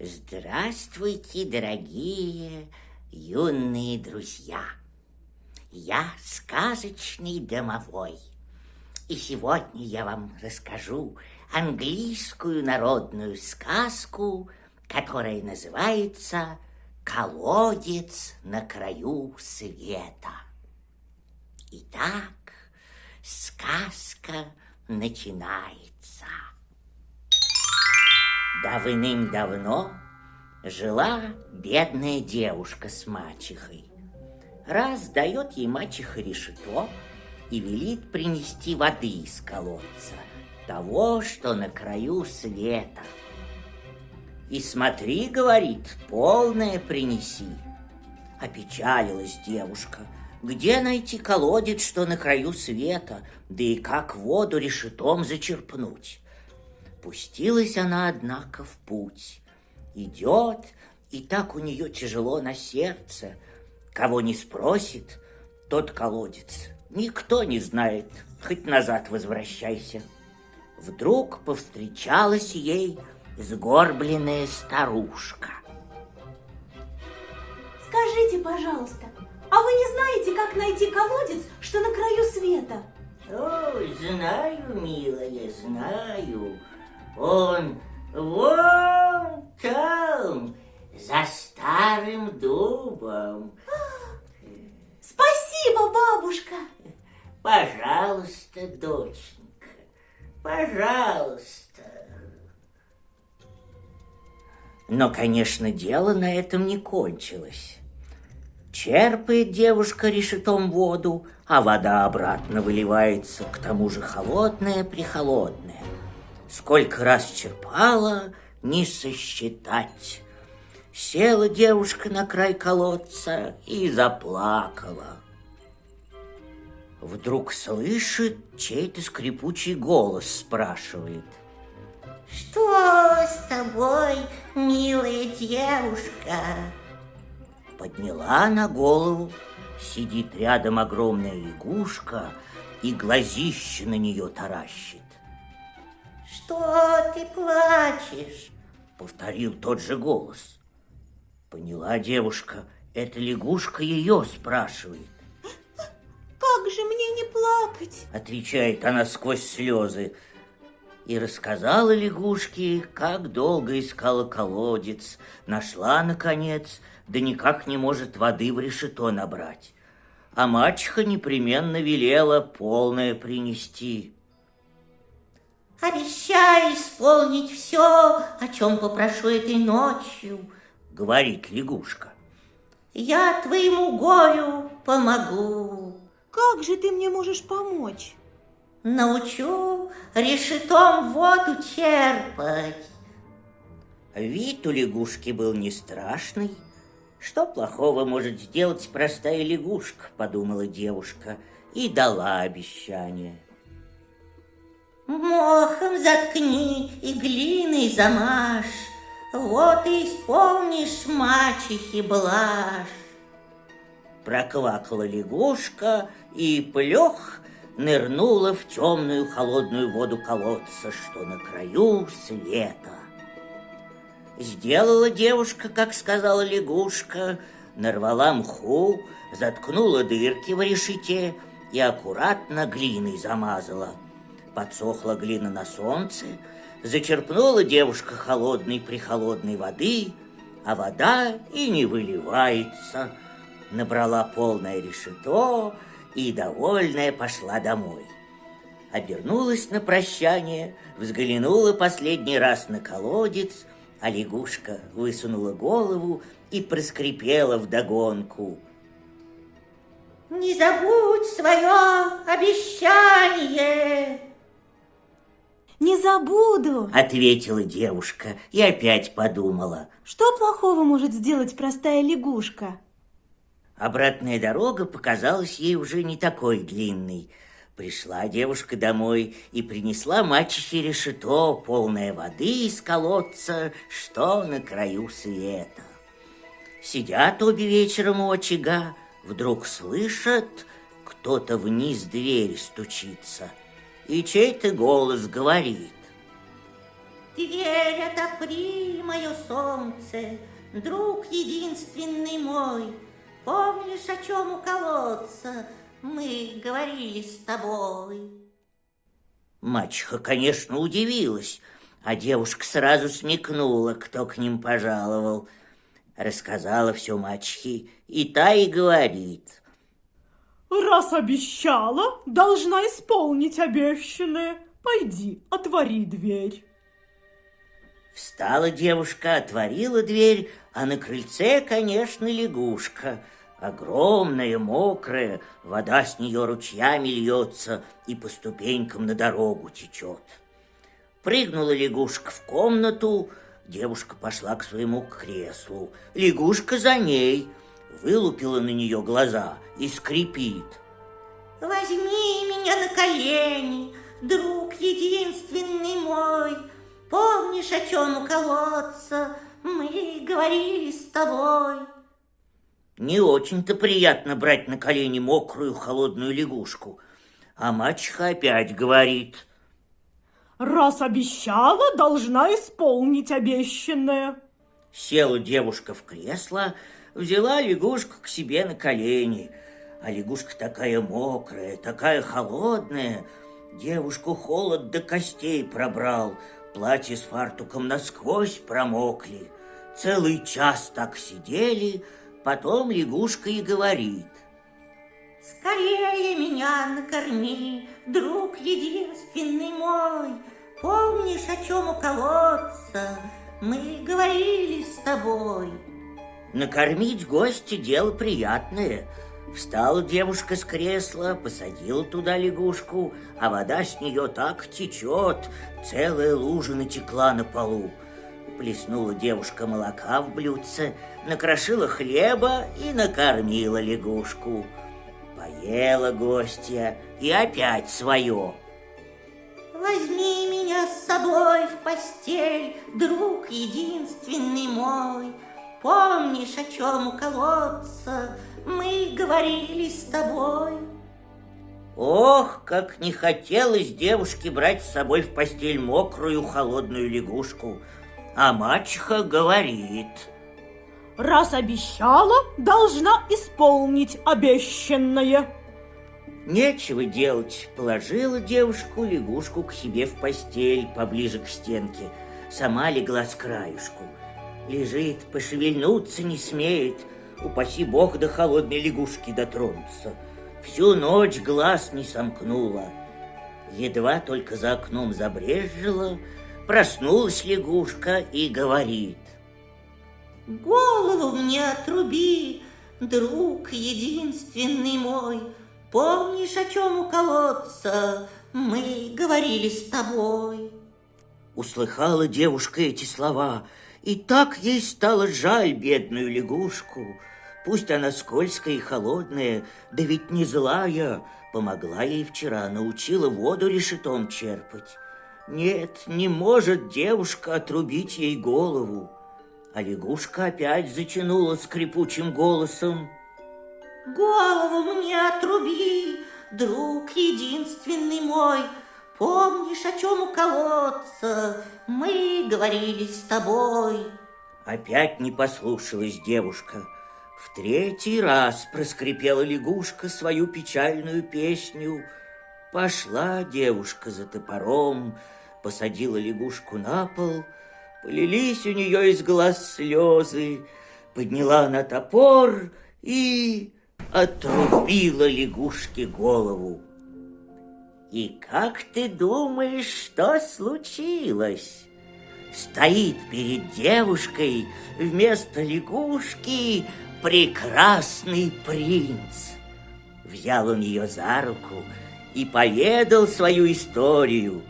Здравствуйте, дорогие юные друзья! Я сказочный домовой, и сегодня я вам расскажу английскую народную сказку, которая называется «Колодец на краю света». Итак, сказка начинается. Давным-давно жила бедная девушка с мачехой. Раз дает ей мачеха решето и велит принести воды из колодца, того, что на краю света. И смотри, говорит, полное принеси. Опечалилась девушка. Где найти колодец, что на краю света, да и как воду решетом зачерпнуть? Пустилась она, однако, в путь. Идет, и так у нее тяжело на сердце. Кого не спросит, тот колодец. Никто не знает, хоть назад возвращайся. Вдруг повстречалась ей сгорбленная старушка. Скажите, пожалуйста, а вы не знаете, как найти колодец, что на краю света? Ой, знаю, милая, знаю. Он вон там, за старым дубом. Спасибо, бабушка. Пожалуйста, доченька, пожалуйста. Но, конечно, дело на этом не кончилось. Черпает девушка решетом воду, а вода обратно выливается, к тому же холодная-прехолодная. Сколько раз черпала, не сосчитать. Села девушка на край колодца и заплакала. Вдруг слышит, чей-то скрипучий голос спрашивает: «Что с тобой, милая девушка?» Подняла она голову, сидит рядом огромная лягушка и глазище на нее таращит. «Что ты плачешь?» — повторил тот же голос. Поняла девушка, эта лягушка ее спрашивает. Как же мне не плакать? Отвечает она сквозь слезы. И рассказала лягушке, как долго искала колодец, нашла, наконец, да никак не может воды в решето набрать. А мачеха непременно велела полное принести. «Обещай исполнить все, о чем попрошу этой ночью», — говорит лягушка. «Я твоему горю помогу». Как же ты мне можешь помочь? Научу решетом воду черпать. Вид у лягушки был не страшный. Что плохого может сделать простая лягушка, подумала девушка и дала обещание. Мохом заткни и глиной замажь, вот и исполнишь мачехи блажь. Проквакала лягушка и плёх нырнула в темную холодную воду колодца, что на краю света. Сделала девушка, как сказала лягушка, нарвала мху, заткнула дырки в решете и аккуратно глиной замазала. Подсохла глина на солнце, зачерпнула девушка холодной-прехолодной воды, а вода и не выливается. Набрала полное решето и, довольная, пошла домой. Обернулась на прощание, взглянула последний раз на колодец, а лягушка высунула голову и проскрипела вдогонку: «Не забудь свое обещание!» Не забуду, ответила девушка и опять подумала: что плохого может сделать простая лягушка? Обратная дорога показалась ей уже не такой длинной. Пришла девушка домой и принесла мачехе решето, полное воды из колодца, что на краю света. Сидят обе вечером у очага, вдруг слышат, кто-то вниз дверь стучится, и чей-то голос говорит: Дверь отопри, мое солнце, друг единственный мой. Помнишь, о чем у колодца мы говорили с тобой? Мачеха, конечно, удивилась, а девушка сразу смекнула, кто к ним пожаловал. Рассказала все мачехе, и та и говорит: раз обещала, должна исполнить обещанное. Пойди, отвори дверь. Встала девушка, отворила дверь, а на крыльце, конечно, лягушка. Огромная, мокрая, вода с нее ручьями льется и по ступенькам на дорогу течет. Прыгнула лягушка в комнату, девушка пошла к своему креслу. Лягушка за ней, вылупила на нее глаза и скрипит: возьми меня на колени, друг единственный мой. Помнишь, о чем у колодца мы говорили с тобой? Не очень-то приятно брать на колени мокрую холодную лягушку. А мачеха опять говорит: раз обещала, должна исполнить обещанное. Села девушка в кресло, взяла лягушку к себе на колени. А лягушка такая мокрая, такая холодная, девушку холод до костей пробрал, платье с фартуком насквозь промокли. Целый час так сидели, потом лягушка и говорит: скорее меня накорми, друг единственный мой. Помнишь, о чем у колодца мы говорили с тобой? Накормить гостя дело приятное. Встала девушка с кресла, посадила туда лягушку, а вода с нее так течет, целая лужа натекла на полу. Плеснула девушка молока в блюдце, накрошила хлеба и накормила лягушку. Поела гостья и опять свое: возьми меня с собой в постель, друг единственный мой. Помнишь, о чем у колодца мы говорили с тобой? Ох, как не хотелось девушке брать с собой в постель мокрую холодную лягушку. А мачеха говорит: раз обещала, должна исполнить обещанное. Нечего делать, положила девушку лягушку к себе в постель поближе к стенке. Сама легла с краюшку. Лежит, пошевельнуться не смеет, упаси бог до холодной лягушки дотронуться. Всю ночь глаз не сомкнула. Едва только за окном забрезжило, проснулась лягушка и говорит: голову мне отруби, друг единственный мой. Помнишь, о чем у колодца мы говорили с тобой? Услыхала девушка эти слова, и так ей стало жаль бедную лягушку. Пусть она скользкая и холодная, да ведь не злая. Помогла ей вчера, научила воду решетом черпать. Нет, не может девушка отрубить ей голову. А лягушка опять затянула скрипучим голосом: голову мне отруби, друг единственный мой. Помнишь, о чем у колодца мы говорили с тобой? Опять не послушалась девушка. В третий раз проскрипела лягушка свою печальную песню. Пошла девушка за топором, посадила лягушку на пол, полились у нее из глаз слезы, подняла она топор и отрубила лягушке голову. И как ты думаешь, что случилось? Стоит перед девушкой вместо лягушки прекрасный принц. Взял он ее за руку и поведал свою историю.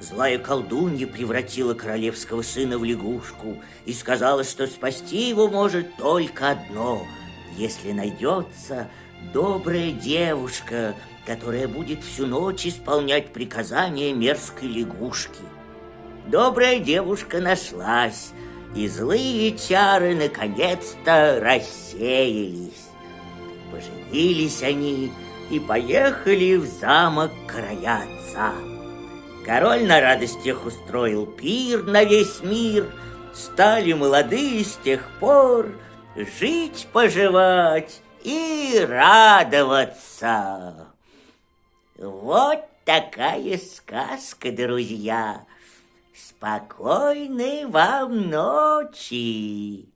Злая колдунья превратила королевского сына в лягушку и сказала, что спасти его может только одно, если найдется добрая девушка, которая будет всю ночь исполнять приказания мерзкой лягушки. Добрая девушка нашлась, и злые чары наконец-то рассеялись. Поженились они и поехали в замок короля отца. Король на радостях устроил пир на весь мир. Стали молодые с тех пор жить-поживать и радоваться. Вот такая сказка, друзья. Спокойной вам ночи.